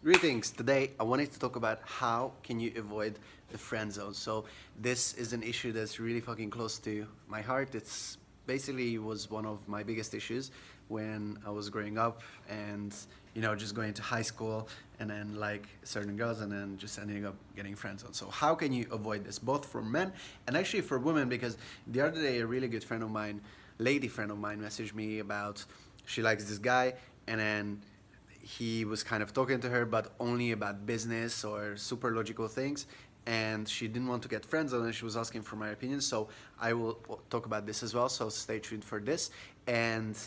Greetings. Today I wanted to talk about how can you avoid the friend zone. So this is an issue that's really fucking close to my heart. It's basically was one of my biggest issues when I was growing up and just going to high school and then like certain girls and then just ending up getting friend zone. So how can you avoid this both for men and actually for women, because the other day a really good friend of mine, lady friend of mine, messaged me about she likes this guy and then he was kind of talking to her, but only about business or super logical things. And she didn't want to get friends on, and she was asking for my opinion. So I will talk about this as well. So stay tuned for this. And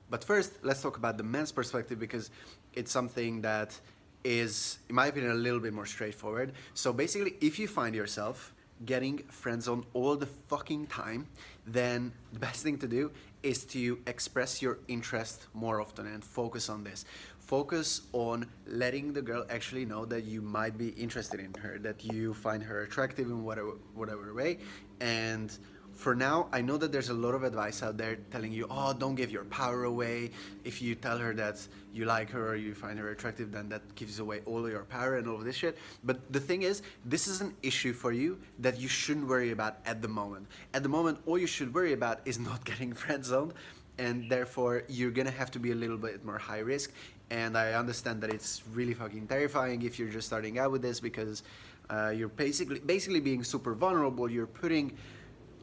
but first, let's talk about the men's perspective because it's something that is, in my opinion, a little bit more straightforward. So basically, if you find yourself getting friend zone all the fucking time, then the best thing to do is to express your interest more often and focus on this. Focus on letting the girl actually know that you might be interested in her, that you find her attractive in whatever way. And for now, I know that there's a lot of advice out there telling you, oh, don't give your power away. If you tell her that you like her or you find her attractive, then that gives away all of your power and all of this shit. But the thing is, this is an issue for you that you shouldn't worry about at the moment. At the moment, all you should worry about is not getting friend zoned, and therefore you're gonna have to be a little bit more high risk. And I understand that it's really fucking terrifying if you're just starting out with this because you're basically being super vulnerable. You're putting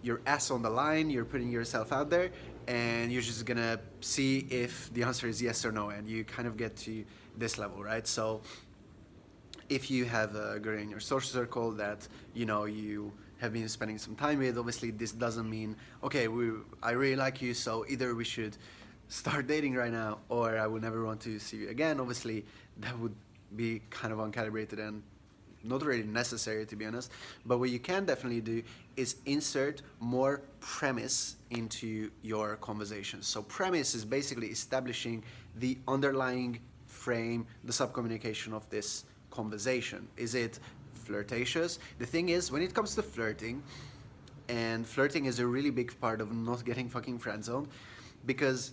your ass on the line, you're putting yourself out there, and you're just gonna see if the answer is yes or no, and you kind of get to this level, right? So if you have a girl in your social circle that you have been spending some time with, obviously this doesn't mean okay, I really like you, so either we should start dating right now or I will never want to see you again. Obviously that would be kind of uncalibrated and not really necessary, to be honest. But what you can definitely do is insert more premise into your conversation. So premise is basically establishing the underlying frame, the subcommunication of this conversation. Is it flirtatious? The thing is, when it comes to flirting, and flirting is a really big part of not getting fucking friend zoned, because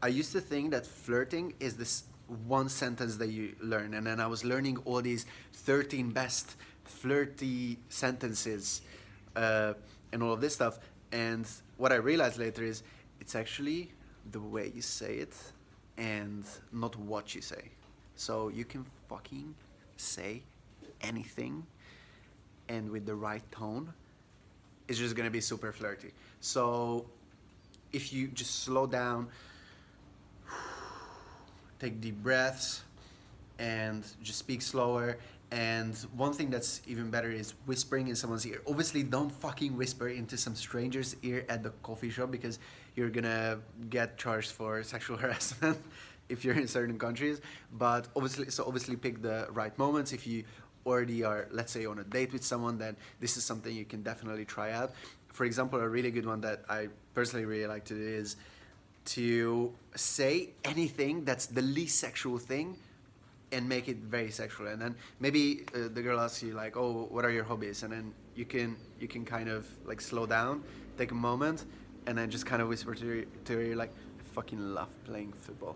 I used to think that flirting is this one sentence that you learn, and then I was learning all these 13 best flirty sentences and all of this stuff. And what I realized later is it's actually the way you say it and not what you say. So you can fucking say anything, and with the right tone, it's just gonna be super flirty. So if you just slow down, take deep breaths, and just speak slower. And one thing that's even better is whispering in someone's ear. Obviously, don't fucking whisper into some stranger's ear at the coffee shop because you're gonna get charged for sexual harassment if you're in certain countries. But obviously pick the right moments. If you already are, let's say, on a date with someone, then this is something you can definitely try out. For example, a really good one that I personally really like to do is to say anything that's the least sexual thing and make it very sexual. And then maybe the girl asks you like, oh, what are your hobbies? And then you can kind of like slow down, take a moment, and then just kind of whisper to her like, I fucking love playing football.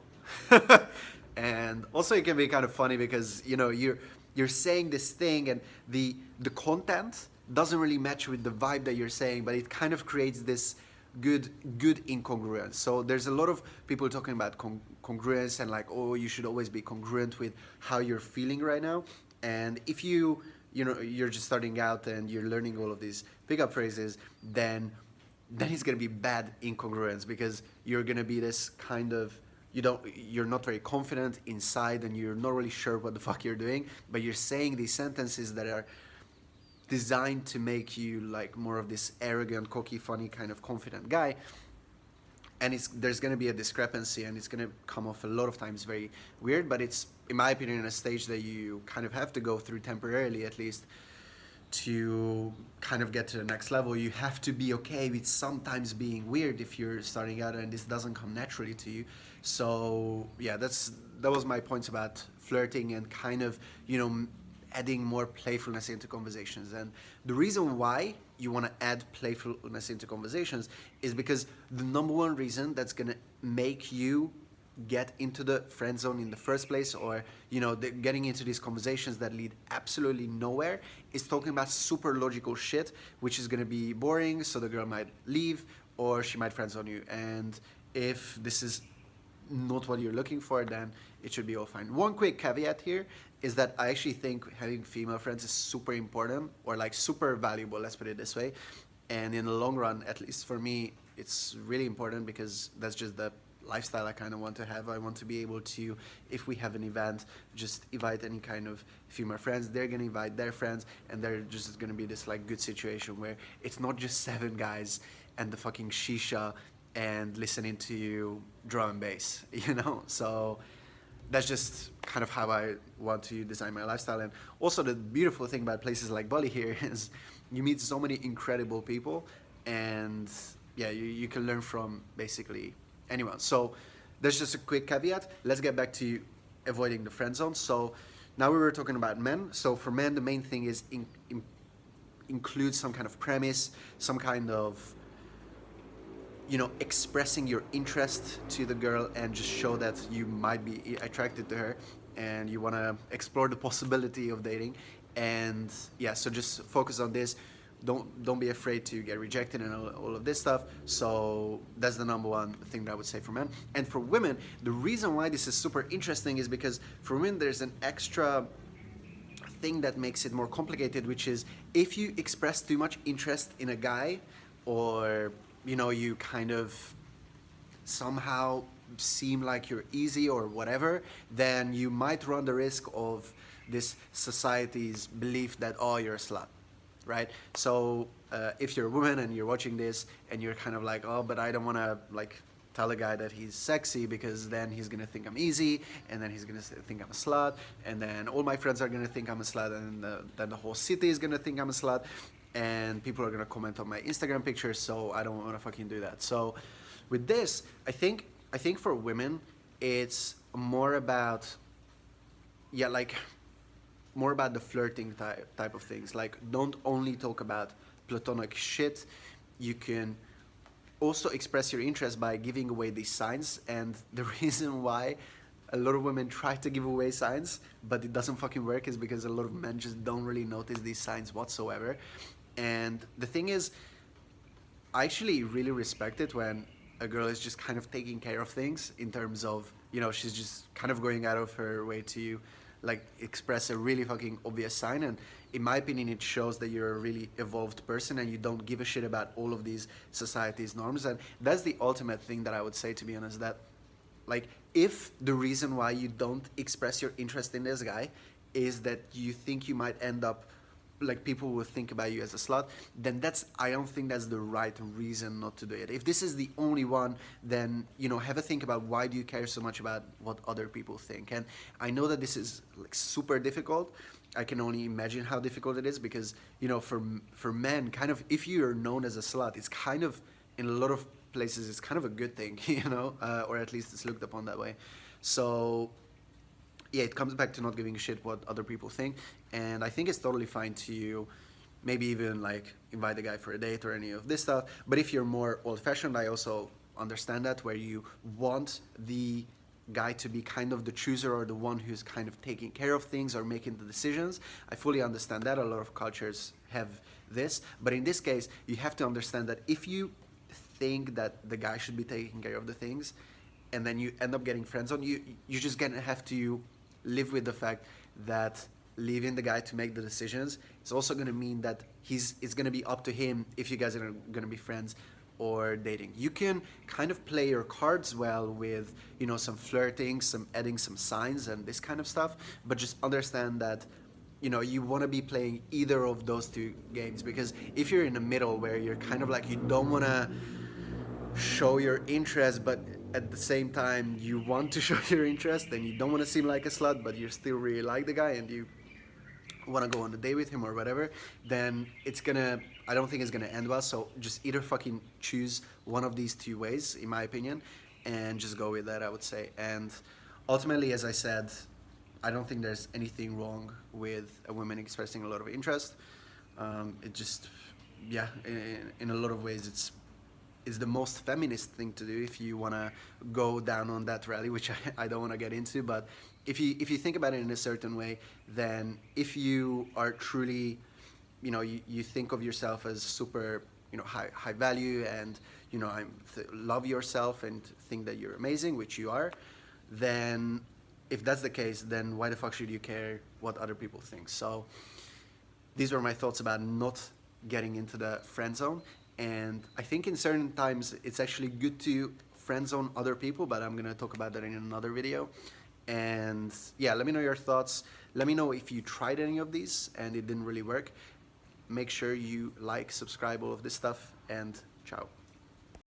And also it can be kind of funny because you're saying this thing and the content doesn't really match with the vibe that you're saying, but it kind of creates this good incongruence. So there's a lot of people talking about congruence and like, oh, you should always be congruent with how you're feeling right now. And if you're just starting out and you're learning all of these pickup phrases, then it's gonna be bad incongruence because you're gonna be this kind of, you're not very confident inside and you're not really sure what the fuck you're doing, but you're saying these sentences that are designed to make you like more of this arrogant, cocky, funny kind of confident guy. And there's going to be a discrepancy and it's going to come off a lot of times very weird, but it's, in my opinion, a stage that you kind of have to go through temporarily at least to kind of get to the next level. You have to be okay with sometimes being weird if you're starting out and this doesn't come naturally to you. So yeah, that was my points about flirting and kind of adding more playfulness into conversations. And the reason why you want to add playfulness into conversations is because the number one reason that's going to make you get into the friend zone in the first place, or getting into these conversations that lead absolutely nowhere, is talking about super logical shit, which is going to be boring, so the girl might leave or she might friend zone you. And if this is not what you're looking for, then it should be all fine. One quick caveat here is that I actually think having female friends is super important, or like super valuable, let's put it this way. And in the long run, at least for me, it's really important, because that's just the lifestyle I kind of want to have. I want to be able to, if we have an event, just invite any kind of female friends. They're gonna invite their friends, and they're just gonna be this like good situation where it's not just 7 guys and the fucking shisha and listening to drum and bass, So that's just kind of how I want to design my lifestyle. And also the beautiful thing about places like Bali here is you meet so many incredible people, and yeah, you can learn from basically anyone. So there's just a quick caveat. Let's get back to avoiding the friend zone. So now we were talking about men. So for men, the main thing is include some kind of premise, some kind of expressing your interest to the girl, and just show that you might be attracted to her and you want to explore the possibility of dating. And yeah, so just focus on this. Don't be afraid to get rejected and all of this stuff. So that's the number one thing that I would say for men. And for women, the reason why this is super interesting is because for women there's an extra thing that makes it more complicated, which is if you express too much interest in a guy, or you kind of somehow seem like you're easy or whatever, then you might run the risk of this society's belief that, oh, you're a slut, right? So if you're a woman and you're watching this and you're kind of like, oh, but I don't want to like tell a guy that he's sexy, because then he's gonna think I'm easy, and then he's gonna think I'm a slut, and then all my friends are gonna think I'm a slut, and then the whole city is gonna think I'm a slut, and people are gonna comment on my Instagram pictures. So I don't want to fucking do that. So with this, I think for women, it's more about, yeah, like more about the flirting type of things. Like, don't only talk about platonic shit. You can also express your interest by giving away these signs. And the reason why a lot of women try to give away signs but it doesn't fucking work is because a lot of men just don't really notice these signs whatsoever. And the thing is, I actually really respect it when a girl is just kind of taking care of things, in terms of, she's just kind of going out of her way to like express a really fucking obvious sign. And in my opinion, it shows that you're a really evolved person and you don't give a shit about all of these society's norms. And that's the ultimate thing that I would say, to be honest, that like, if the reason why you don't express your interest in this guy is that you think you might end up, like, people will think about you as a slut, then I don't think that's the right reason not to do it. If this is the only one, then, have a think about, why do you care so much about what other people think? And I know that this is like super difficult. I can only imagine how difficult it is, because, for men, kind of, if you're known as a slut, it's kind of, in a lot of places, it's kind of a good thing, or at least it's looked upon that way. So yeah, it comes back to not giving a shit what other people think. And I think it's totally fine to maybe even like invite a guy for a date or any of this stuff. But if you're more old-fashioned, I also understand that, where you want the guy to be kind of the chooser, or the one who's kind of taking care of things or making the decisions. I fully understand that. A lot of cultures have this. But in this case, you have to understand that if you think that the guy should be taking care of the things, and then you end up getting friend zoned, you're just gonna have to live with the fact that leaving the guy to make the decisions is also going to mean that it's going to be up to him if you guys are going to be friends or dating. You can kind of play your cards well with, some flirting, some adding some signs and this kind of stuff, but just understand that, you want to be playing either of those two games. Because if you're in the middle, where you're kind of like, you don't want to show your interest, but at the same time you want to show your interest, and you don't want to seem like a slut, but you still really like the guy and you want to go on a date with him or whatever, then I don't think it's gonna end well. So just either fucking choose one of these two ways, in my opinion, and just go with that, I would say. And ultimately, as I said, I don't think there's anything wrong with a woman expressing a lot of interest. It just, yeah, in a lot of ways, it's is the most feminist thing to do if you want to go down on that rally, which I don't want to get into. But if you think about it in a certain way, then if you are truly, you think of yourself as super, high value, and love yourself and think that you're amazing, which you are, then if that's the case, then why the fuck should you care what other people think? So these were my thoughts about not getting into the friend zone. And I think in certain times it's actually good to friend zone other people, but I'm gonna talk about that in another video. And yeah, let me know your thoughts. Let me know if you tried any of these and it didn't really work. Make sure you like, subscribe, all of this stuff, and ciao.